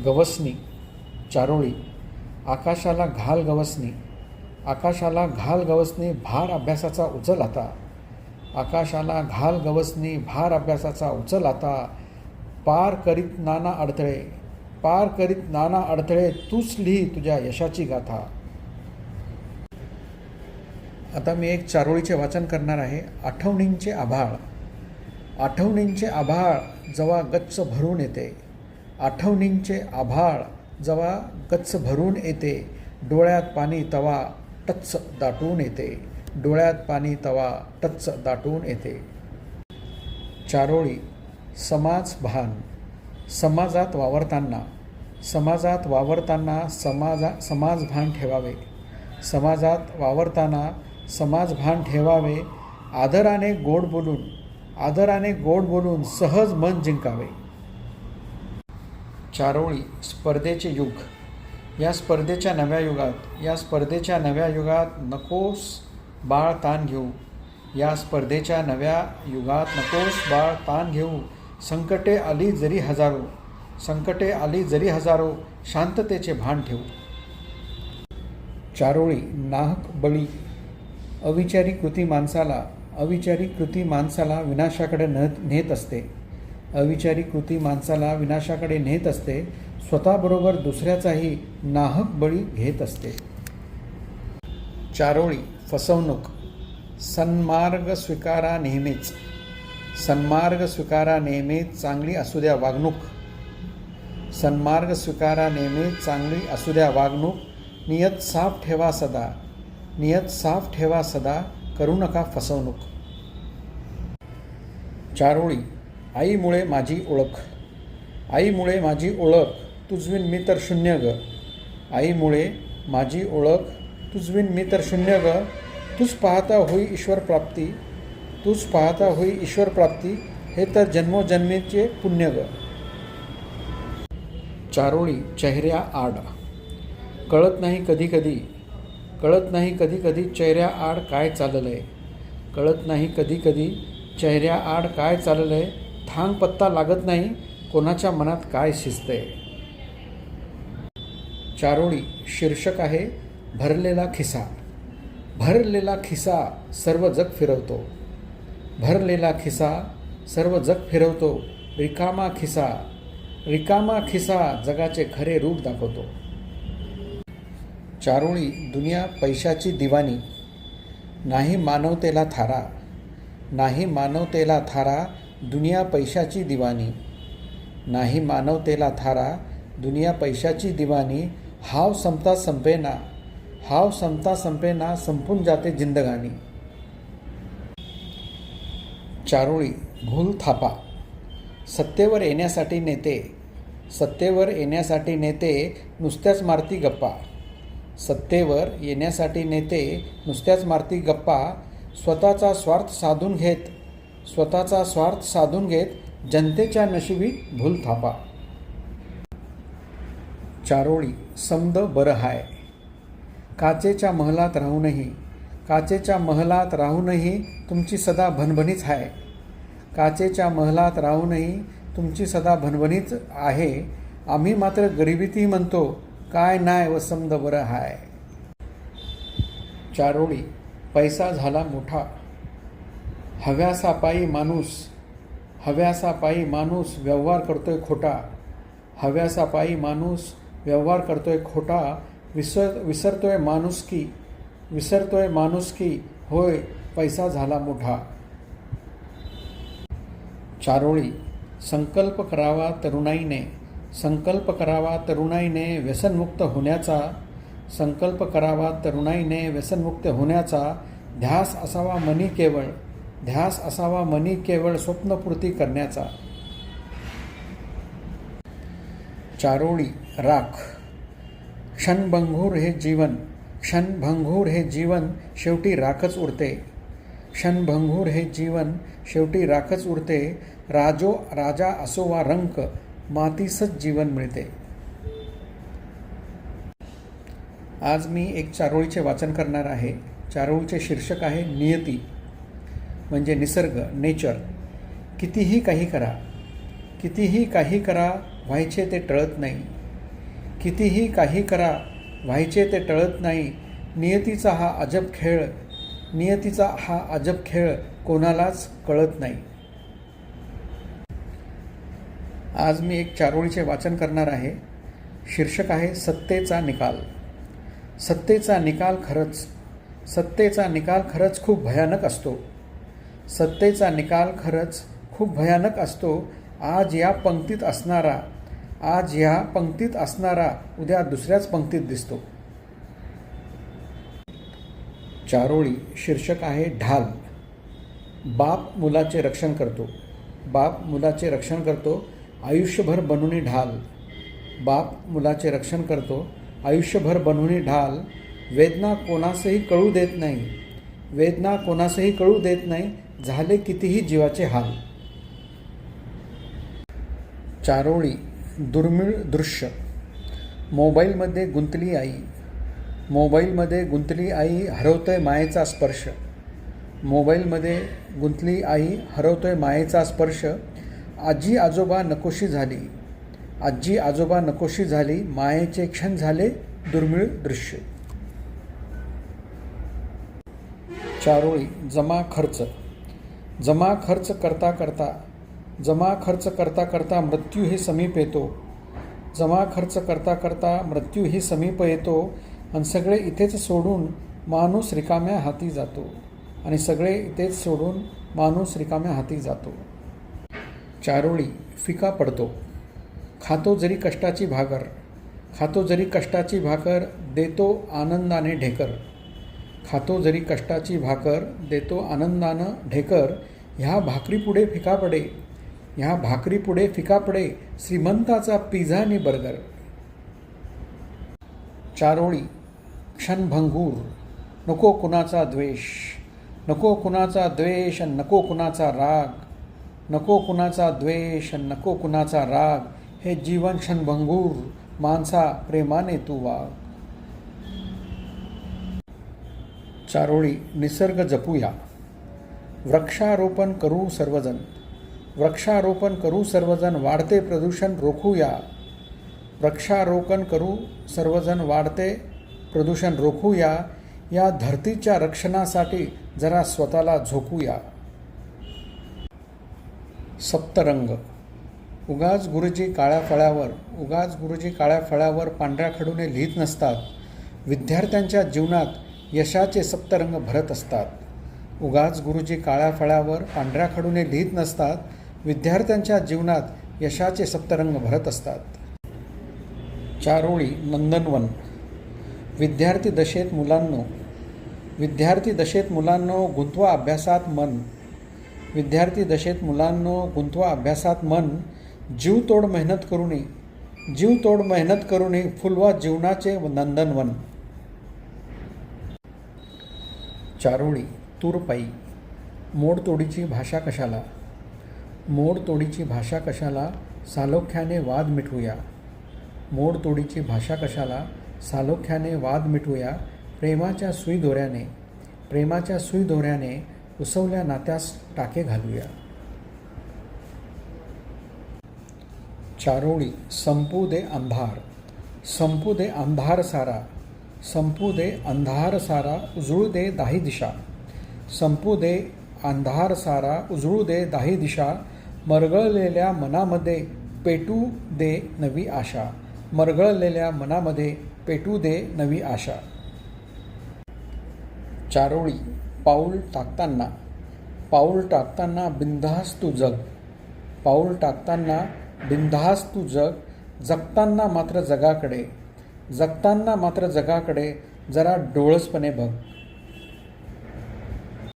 गवसणी. चारोळी. आकाशाला घाल गवसणी. आकाशाला घाल गवसणी भार अभ्यासाचा उचल आता. आकाशाला घाल गवसणी भार अभ्यासाचा उचल आता. पार करीत नाना अडथळे. पार करीत नाना अडथळे तूच लिही तुझ्या यशाची गाथा. आता मी एक चारोळीचे वाचन करणार आहे. आठवणींचे आभाळ. आठवणींचे आभाळ जेव्हा गच्च भरून येते. आठवणींचे आभाळ जेव्हा गच्च भरून येते. डोळ्यात पाणी तवा टच्च दाटून येते. डोळ्यात पाणी तवा टच्च दाटून येते. चारोळी. समाज भान. समाजात वावरताना. समाजात वावरताना समाज भान ठेवावे. समाजात वावरताना समाज भान ठेवावे. आदराने गोड बोलून. आदराने गोड बोलून सहज मन जिंकावे. चारोळी. स्पर्धेचे युग. या स्पर्धेच्या नव्या युगात नकोस बाळ ताण घेऊ. या स्पर्धेच्या नव्या युगात नकोस बाळ ताण घेऊ. संकटे आली जरी हजारो शांततेचे भान ठेवू. चारोळी. नाहक बळी. अविचारी कृती माणसाला विनाशाकडे नेत असते. अविचारी कृती माणसाला विनाशाकडे नेत असते. स्वतःबरोबर दुसऱ्याचाही नाहक बळी घेत असते. चारोळी. फसवणूक. सन्मार्ग स्वीकारा नेहमीच. सन्मार्ग स्वीकारा नेहमीच चांगली असू द्या वागणूक. सन्मार्ग स्वीकारा नेहमीच चांगली असू द्या वागणूक. नियत साफ ठेवा सदा. नियत साफ ठेवा सदा करू नका फसवणूक. चारोळी. आईमुळे माझी ओळख. आईमुळे माझी ओळख तुझविन मी तर शून्य ग. आईमुळे माझी ओळख तुझविन मी तर शून्य ग. तूच पाहता होई ईश्वर प्राप्ती. तूच पाहता होई ईश्वर प्राप्ती हे तर जन्मोजन्मीचे पुण्य ग. चारोळी. चेहऱ्या आड. कळत नाही कधी चेहऱ्या आड काय चाललंय. कळत नाही कधी चेहऱ्या आड काय चाललंय. थांग पत्ता लागत नाही कोणाच्या मनात काय शिजतंय. चारोळी. शीर्षक आहे भरलेला खिसा. भरलेला खिसा सर्व जग फिरवतो. भरलेला खिसा सर्व जग फिरवतो. रिकामा खिसा जगाचे खरे रूप दाखवतो. चारोळी. दुनिया पैशाची दिवाणी. नाही मानवतेला थारा. नाही मानवतेला थारा दुनिया पैशाची दिवाणी. नाही मानवतेला थारा दुनिया पैशाची दिवाणी. हाव संपता संपेना संपून जाते जिंदगानी. चारोळी. भूल थापा. सत्तेवर येण्यासाठी नेते नुसत्याच मारती गप्पा. सत्तेवर येण्यासाठी नेते नुसत्याच मारती गप्पा. स्वतःचा स्वार्थ साधून घेत जनतेच्या नशिबी भूल थापा. चारोळी. समद बरं हाय. काचेच्या महलात राहूनही तुमची सदा भणभणीच आहे. काचेच्या महलात राहूनही तुमची सदा भणभणीच आहे. आम्ही मात्र गरिबीतही म्हणतो काय नाय व समद बरं हाय. चारोळी. पैसा झाला मोठा. हव्यासापायी माणूस व्यवहार करतोय खोटा. हव्यासापायी माणूस व्यवहार करतोय खोटा. विसरतोय माणुसकी होय पैसा झाला मोठा. चारोळी. संकल्प करावा तरुणाईने व्यसनमुक्त होण्याचा. ध्यास असावा मनी केवळ स्वप्नपूर्ती करण्याचा. चारोळी. राख. क्षणभंगूर हे जीवन शेवटी राखच उरते. राजा असो वा रंक मातीसच जीवन मिळते. आज मी एक चारोळीचे वाचन करणार आहे. चारोळीचे शीर्षक आहे नियती म्हणजे निसर्ग, नेचर. कितीही काही करा व्हायचे ते टळत नाही. कितीही काही करा व्हायचे ते टळत नाही. नियतीचा हा अजब खेळ कोणालाच कळत नाही. आज मी एक चारोळीचे वाचन करणार आहे. शीर्षक आहे सत्तेचा निकाल. सत्तेचा निकाल खरंच खूप भयानक असतो. सत्तेचा निकाल खरंच खूप भयानक असतो. आज ह्या पंक्तीत असणारा उद्या दुसऱ्याच पंक्तीत दिसतो. चारोळी शीर्षक आहे ढाल. बाप मुलाचे रक्षण करतो आयुष्यभर बनूनी ढाल. बाप मुलाचे रक्षण करतो आयुष्यभर बनूनी ढाल. वेदना कोणासही कळू देत नाही झाले कितीही जीवाचे हाल. चारोळी दुर्मिळ दृश्य. मोबाईलमध्ये गुंतली आई हरवतोय मायेचा स्पर्श. आजी आजोबा नकोशी झाली मायेचे क्षण झाले दुर्मिळ दृश्य. चारोळी जमा खर्च करता करता मृत्यूही समीप येतो. आणि सगळे इथेच सोडून माणूस रिकाम्या हाती जातो. चारोळी फिका पडतो. खातो जरी कष्टाची भाकर देतो आनंदाने ढेकर. ह्या भाकरीपुढे फिका पडे श्रीमंताचा पिझ्झा आणि बर्गर. चारोळी क्षणभंगूर. नको कुणाचा द्वेष आणि नको कुणाचा राग. हे जीवन क्षणभंगूर माणसा प्रेमाने तू वाग. चारोळी निसर्ग जपूया. वृक्षारोपण करू सर्वजन वाढते प्रदूषण रोखूया. या धरतीच्या रक्षणासाठी जरा स्वतःला झोकूया. सप्तरंग. उगाच गुरुजी काळ्या फळ्यावर पांढऱ्या खडूने लिहित नसतात. विद्यार्थ्यांच्या जीवनात यशाचे सप्तरंग भरत असतात. विद्यार्थ्यांच्या जीवनात यशाचे सप्तरंग भरत असतात. चारोळी नंदनवन. विद्यार्थी दशेत मुलांनो गुंतवा अभ्यासात मन. जीवतोड मेहनत करूनी फुलवा जीवनाचे नंदनवन. चारोळी तूरपाई. मोडतोडीची भाषा कशाला सालोख्याने वाद मिटवूया. प्रेमाच्या सुईदोऱ्याने उसवल्या नात्यास टाके घालूया. चारोळी संपू दे अंधार सारा उजळू दे दाही दिशा. मरगळलेल्या मनामध्ये पेटू दे नवी आशा. चारोळी पाऊल टाकताना बिनधास्त तू जग. जगताना मात्र जगाकडे जरा डोळसपणे बघ.